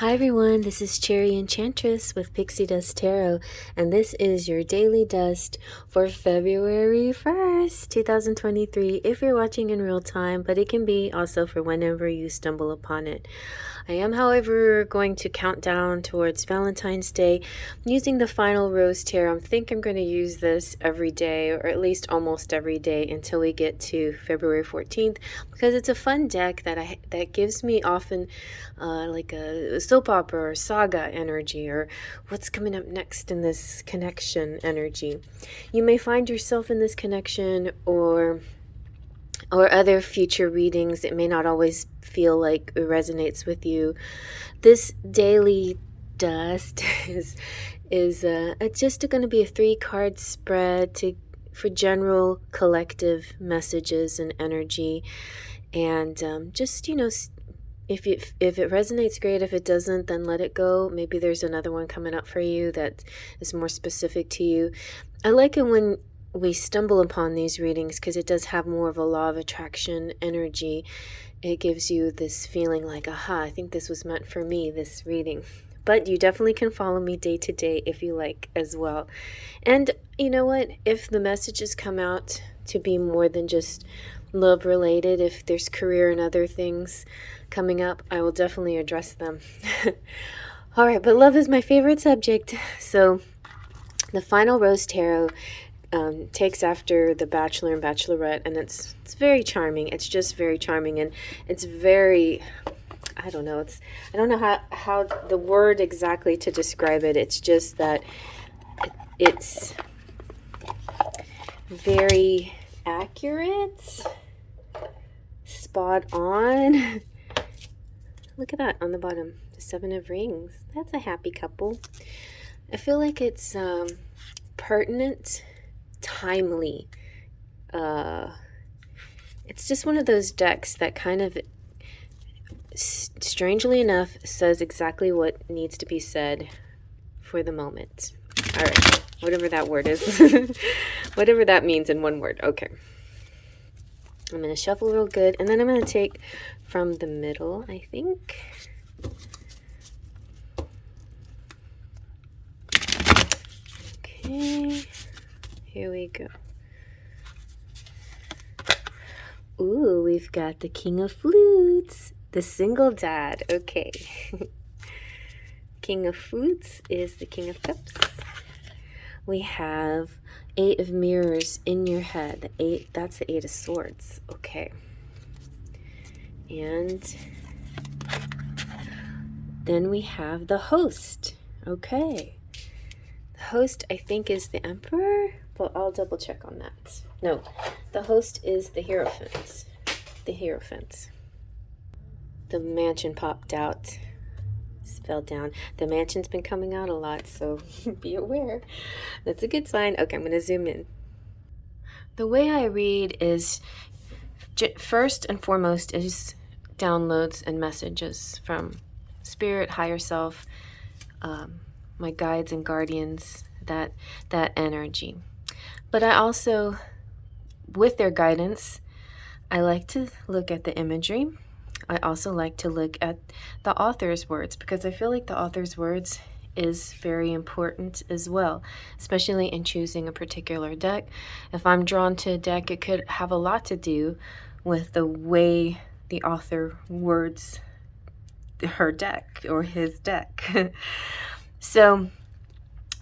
Hi everyone, this is Cherry Enchantress with Pixie Dust Tarot, and this is your daily dust for February 1st, 2023, if you're watching in real time, but it can be also for whenever you stumble upon it. I am, however, going to count down towards Valentine's Day using the final Rose Tarot. I think I'm going to use this every day, or at least almost every day, until we get to February 14th, because it's a fun deck that gives me often like a soap opera or saga energy, or what's coming up next in this connection energy. You may find yourself in this connection or other future readings. It may not always feel like it resonates with you. This daily dust is just going to be a 3-card spread for general collective messages and energy, and just if it resonates, great. If it doesn't, then let it go. Maybe there's another one coming up for you that is more specific to you. I like it when we stumble upon these readings because it does have more of a law of attraction energy. It gives you this feeling like, aha, I think this was meant for me, this reading. But you definitely can follow me day to day if you like as well. And you know what? If the messages come out to be more than just love related, if there's career and other things coming up, I will definitely address them. All right, but love is my favorite subject. So the final Rose Tarot takes after the Bachelor and Bachelorette, and it's very charming. It's just very charming, and it's very, I don't know how the word exactly to describe it. It's just that it's very accurate, spot on. Look at that on the bottom, the 7 of Rings. That's a happy couple. I feel like it's pertinent, timely. It's just one of those decks that kind of, strangely enough, says exactly what needs to be said for the moment. All right, whatever that word is. Whatever that means in one word. Okay. I'm going to shuffle real good, and then I'm going to take from the middle, I think. Okay, here we go. Ooh, we've got the King of Flutes, the single dad. Okay. King of Flutes is the King of Cups. We have 8 of Mirrors in your head. That's the 8 of Swords. Okay. And then we have the Host. Okay. The Host, I think, is the Emperor, but I'll double check on that. No, the Host is the Hierophant. The Hierophant. The Mansion popped out. Fell down. The Mansion's been coming out a lot, so be aware. That's a good sign. Okay, I'm going to zoom in. The way I read is, first and foremost, is downloads and messages from Spirit, Higher Self, my guides and guardians, that energy. But I also, with their guidance, I like to look at the imagery. I also like to look at the author's words, because I feel like the author's words is very important as well, especially in choosing a particular deck. If I'm drawn to a deck, it could have a lot to do with the way the author words her deck or his deck. So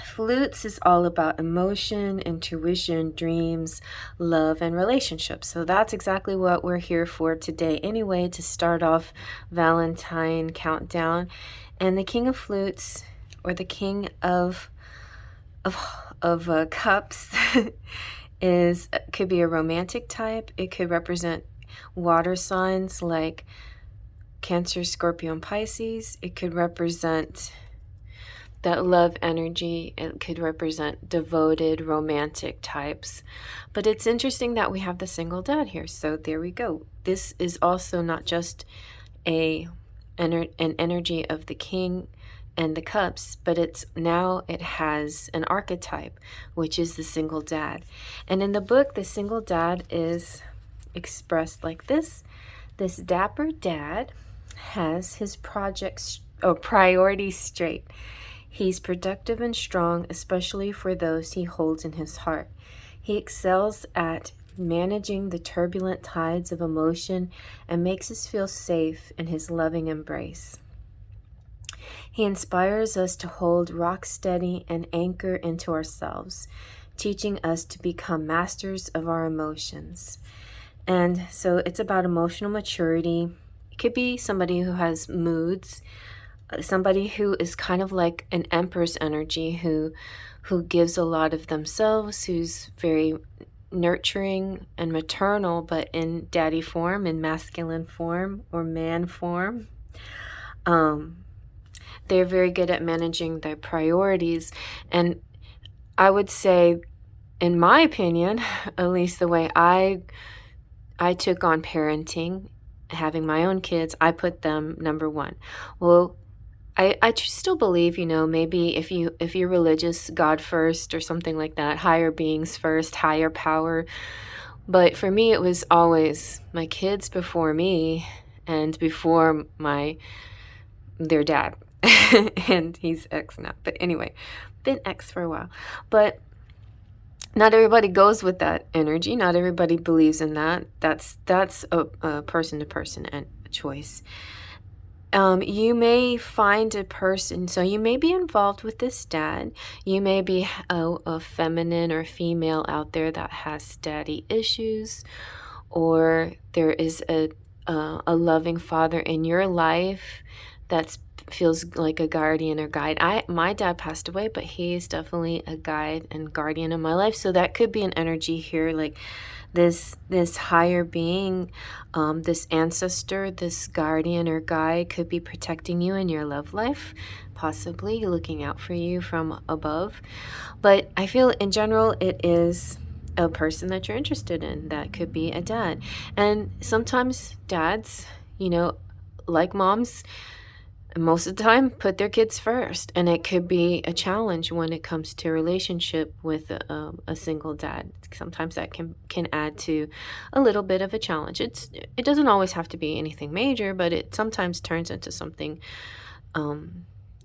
Flutes is all about emotion, intuition, dreams, love, and relationships. So that's exactly what we're here for today anyway, to start off Valentine countdown. And the King of Flutes, or the King of Cups, could be a romantic type. It could represent water signs like Cancer, Scorpio, and Pisces. It could represent that love energy. It could represent devoted, romantic types. But it's interesting that we have the single dad here. So there we go. This is also not just an energy of the king and the cups, but it has an archetype, which is the single dad. And in the book, the single dad is expressed like this. This dapper dad has his projects priorities straight. He's productive and strong, especially for those he holds in his heart. He excels at managing the turbulent tides of emotion and makes us feel safe in his loving embrace. He inspires us to hold rock steady and anchor into ourselves, teaching us to become masters of our emotions. And so it's about emotional maturity. It could be somebody who has moods, somebody who is kind of like an empress energy, who gives a lot of themselves, who's very nurturing and maternal, but in daddy form, in masculine form or man form. They're very good at managing their priorities. And I would say, in my opinion, at least the way I took on parenting, having my own kids, I put them number one. Well, I still believe, maybe if you're religious, God first or something like that, higher beings first, higher power. But for me, it was always my kids before me and before their dad. And he's ex now. But anyway, been ex for a while. But not everybody goes with that energy. Not everybody believes in that. That's a person-to-person choice. You may find a person, so you may be involved with this dad. You may be a feminine or female out there that has daddy issues, or there is a loving father in your life that feels like a guardian or guide. My dad passed away, but he's definitely a guide and guardian in my life. So that could be an energy here, like this higher being, this ancestor, this guardian or guide could be protecting you in your love life, possibly looking out for you from above. But I feel in general it is a person that you're interested in. That could be a dad. And sometimes dads, like moms, most of the time put their kids first, and it could be a challenge when it comes to a relationship with a single dad. Sometimes that can add to a little bit of a challenge. It doesn't always have to be anything major, but it sometimes turns into something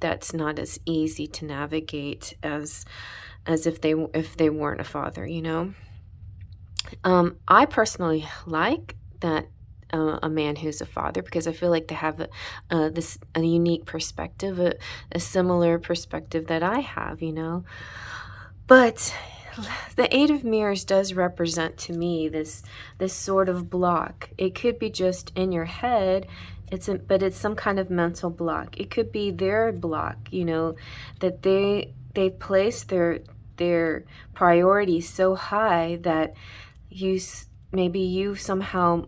that's not as easy to navigate as if they weren't a father. I personally like that a man who's a father, because I feel like they have a unique perspective, a similar perspective that I have, But the Eight of Mirrors does represent to me this sort of block. It could be just in your head, but it's some kind of mental block. It could be their block, that they place their priorities so high that maybe you've somehow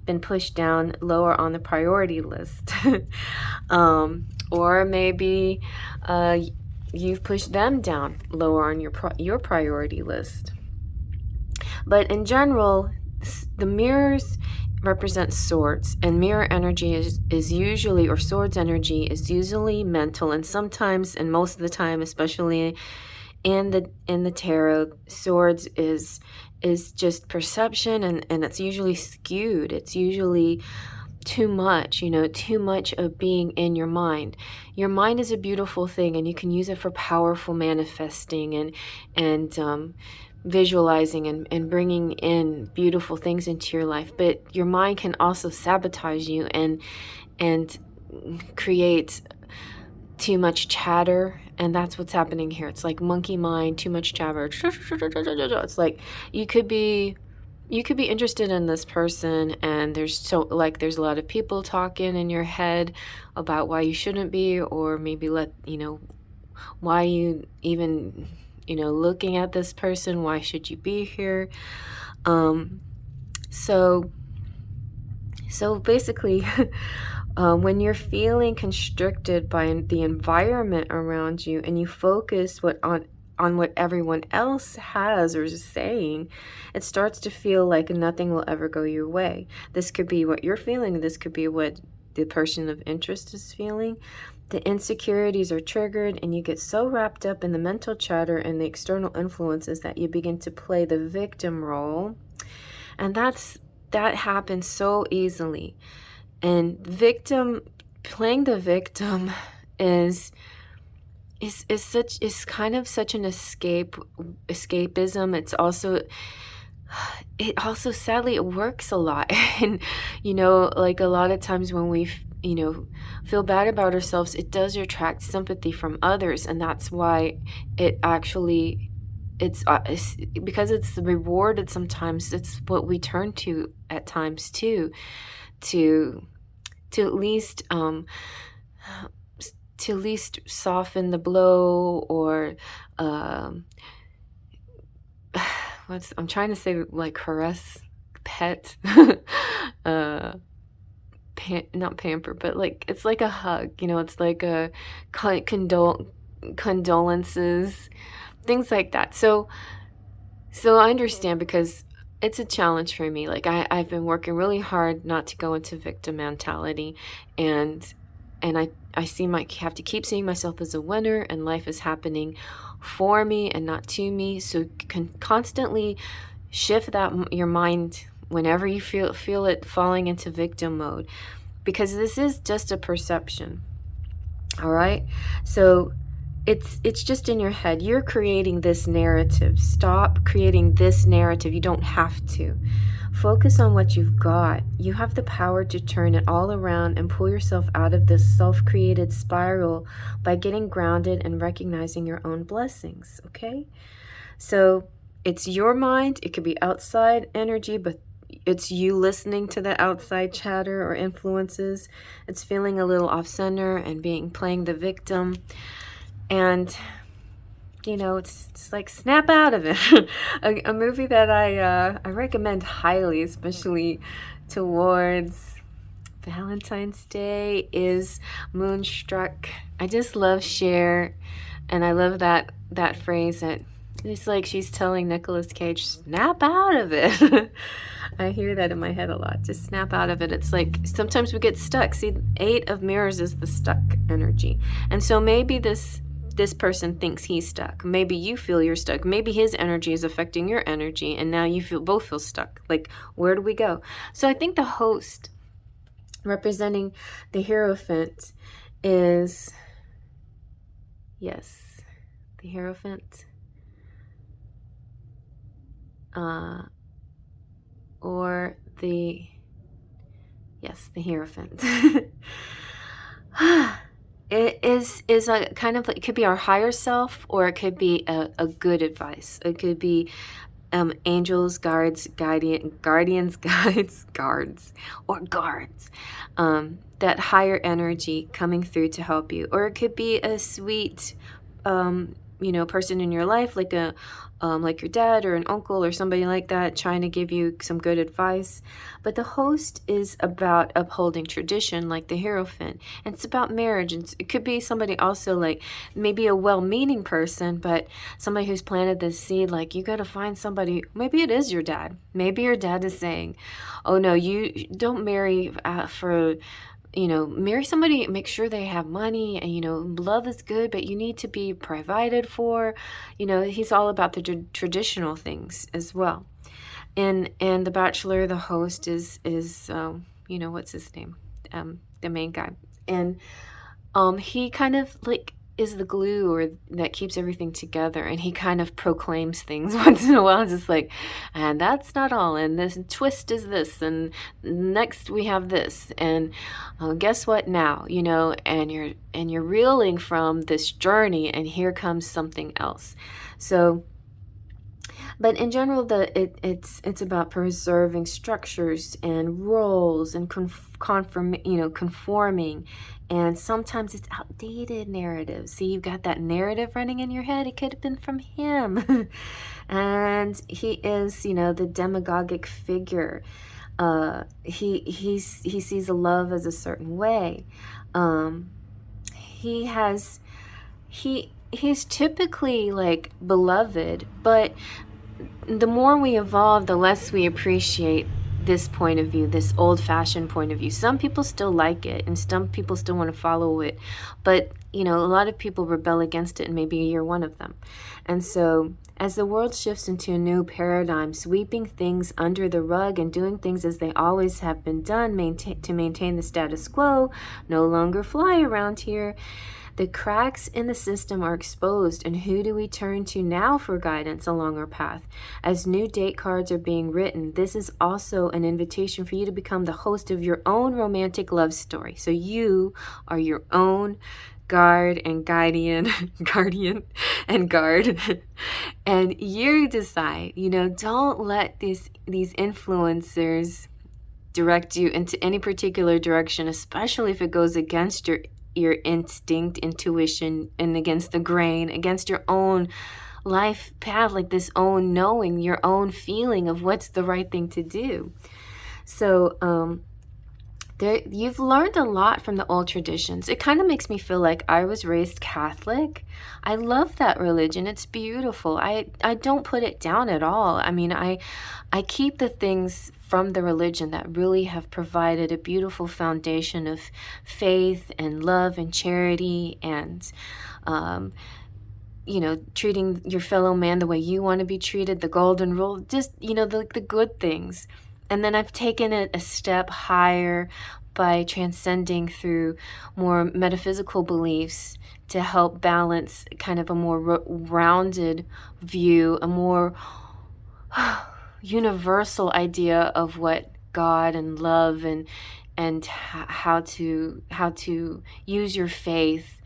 been pushed down lower on the priority list. Or maybe you've pushed them down lower on your priority list. But in general, the mirrors represent swords, and mirror energy is usually, or swords energy is usually mental, and sometimes, and most of the time, especially in the tarot, swords is just perception, and it's usually skewed. It's usually too much, too much of being in your mind. Your mind is a beautiful thing, and you can use it for powerful manifesting and visualizing and bringing in beautiful things into your life. But your mind can also sabotage you and create too much chatter. And that's what's happening here. It's like monkey mind, too much chatter. It's like you could be interested in this person, and there's a lot of people talking in your head about why you shouldn't be, or maybe why you even looking at this person, why should you be here? So basically when you're feeling constricted by the environment around you, and you focus on what everyone else has or is saying, it starts to feel like nothing will ever go your way. This could be what you're feeling. This could be what the person of interest is feeling. The insecurities are triggered, and you get so wrapped up in the mental chatter and the external influences that you begin to play the victim role. And that happens so easily. And victim playing the victim is kind of such an escapism. It also sadly it works a lot. And like a lot of times when we feel bad about ourselves, it does attract sympathy from others, and that's why it actually it's because it's rewarded. Sometimes it's what we turn to at times too, to to at least soften the blow, or I'm trying to say, like, caress, pet, not pamper, but like it's like a hug, it's like a condolences, things like that. So I understand, because it's a challenge for me. Like I've been working really hard not to go into victim mentality, and I have to keep seeing myself as a winner, and life is happening for me and not to me. So can constantly shift your mind whenever you feel it falling into victim mode, because this is just a perception. All right, so it's just in your head. You're creating this narrative. Stop creating this narrative. You don't have to. Focus on what you've got. You have the power to turn it all around and pull yourself out of this self-created spiral by getting grounded and recognizing your own blessings, okay? So it's your mind. It could be outside energy, but it's you listening to the outside chatter or influences. It's feeling a little off center and playing the victim. And it's just like, snap out of it. A movie that I recommend highly, especially towards Valentine's Day, is Moonstruck. I just love Cher, and I love that phrase that it's like she's telling Nicolas Cage, snap out of it. I hear that in my head a lot. Just snap out of it. It's like sometimes we get stuck. See, 8 of mirrors is the stuck energy. And so maybe this person thinks he's stuck. Maybe you feel you're stuck. Maybe his energy is affecting your energy, and now you both feel stuck. Like, where do we go? So I think the host representing the Hierophant is, yes, the Hierophant, or the Hierophant. It is a kind of like, it could be our higher self, or it could be a good advice. It could be angels, guardians, guides, guards, or guards. That higher energy coming through to help you. Or it could be a sweet person in your life, like like your dad or an uncle or somebody like that, trying to give you some good advice. But the host is about upholding tradition, like the Hierophant. And it's about marriage. And it could be somebody also, like maybe a well-meaning person, but somebody who's planted this seed, like, you got to find somebody. Maybe it is your dad. Maybe your dad is saying, oh no, you don't marry marry somebody, make sure they have money, and, love is good, but you need to be provided for. He's all about the traditional things as well. And The Bachelor, the host is what's his name? The main guy. And he kind of like is the glue, or that keeps everything together, and he kind of proclaims things once in a while, just like, and that's not all, and this twist is this, and next we have this, and guess what now, and you're reeling from this journey, and here comes something else. So, but in general, it's about preserving structures and roles and conforming. And sometimes it's outdated narratives. See, you've got that narrative running in your head. It could have been from him. And he is, the demagogic figure. He sees a love as a certain way. He's typically like beloved, but the more we evolve, the less we appreciate this point of view, this old-fashioned point of view. Some people still like it, and some people still want to follow it, but a lot of people rebel against it, and maybe you're one of them. And so As the world shifts into a new paradigm, sweeping things under the rug and doing things as they always have been done to maintain the status quo no longer fly around here. The cracks in the system are exposed, and who do we turn to now for guidance along our path? As new date cards are being written, this is also an invitation for you to become the host of your own romantic love story. So you are your own guard and guardian, guardian and guard. And you decide, don't let these influencers direct you into any particular direction, especially if it goes against your instinct, intuition, and against the grain, against your own life path, like this own knowing, your own feeling of what's the right thing to do. So you've learned a lot from the old traditions. It kind of makes me feel like I was raised Catholic. I love that religion. It's beautiful. I don't put it down at all. I mean, I keep the things from the religion that really have provided a beautiful foundation of faith and love and charity and treating your fellow man the way you want to be treated, the golden rule, just the good things. And then I've taken it a step higher by transcending through more metaphysical beliefs to help balance kind of a more rounded view, a more universal idea of what God and love and how to use your faith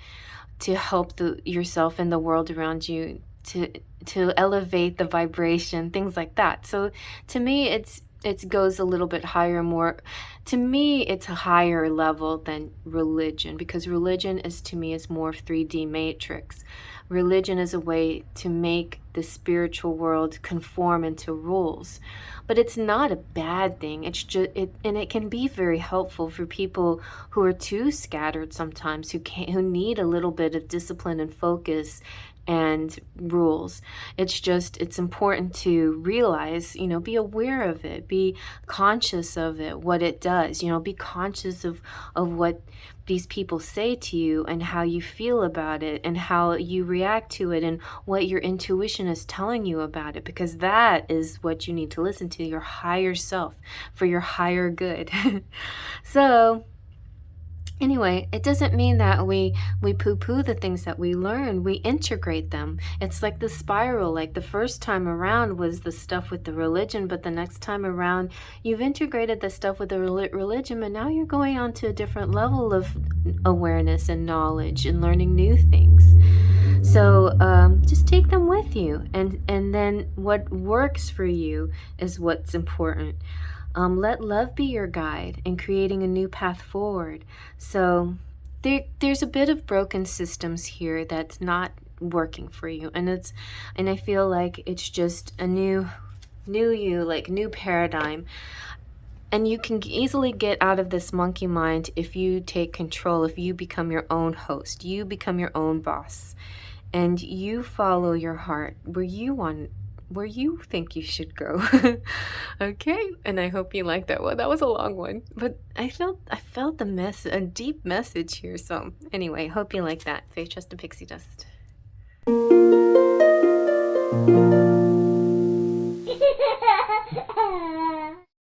to help yourself and the world around you to elevate the vibration, things like that. So to me, it goes a little bit higher, more, to me, it's a higher level than religion, because religion to me is more 3D matrix. Religion is a way to make the spiritual world conform into rules, but it's not a bad thing. It's just and it can be very helpful for people who are too scattered sometimes, who need a little bit of discipline and focus and rules. It's important to realize, be aware of it, be conscious of it, what it does, be conscious of what these people say to you and how you feel about it and how you react to it and what your intuition is telling you about it, because that is what you need to listen to, your higher self, for your higher good. So anyway, it doesn't mean that we poo-poo the things that we learn. We integrate them. It's like the spiral. Like the first time around was the stuff with the religion, but the next time around you've integrated the stuff with the religion, but now you're going on to a different level of awareness and knowledge and learning new things. So just take them with you, and then what works for you is what's important. Let love be your guide in creating a new path forward. So there's a bit of broken systems here that's not working for you, and I feel like it's just a new you, like new paradigm. And you can easily get out of this monkey mind if you take control, if you become your own host, you become your own boss, and you follow your heart where you think you should go. Okay, and I hope you like that one. That was a long one, but I felt a deep message here. So anyway, hope you like that. Faith, Trust, and Pixie Dust.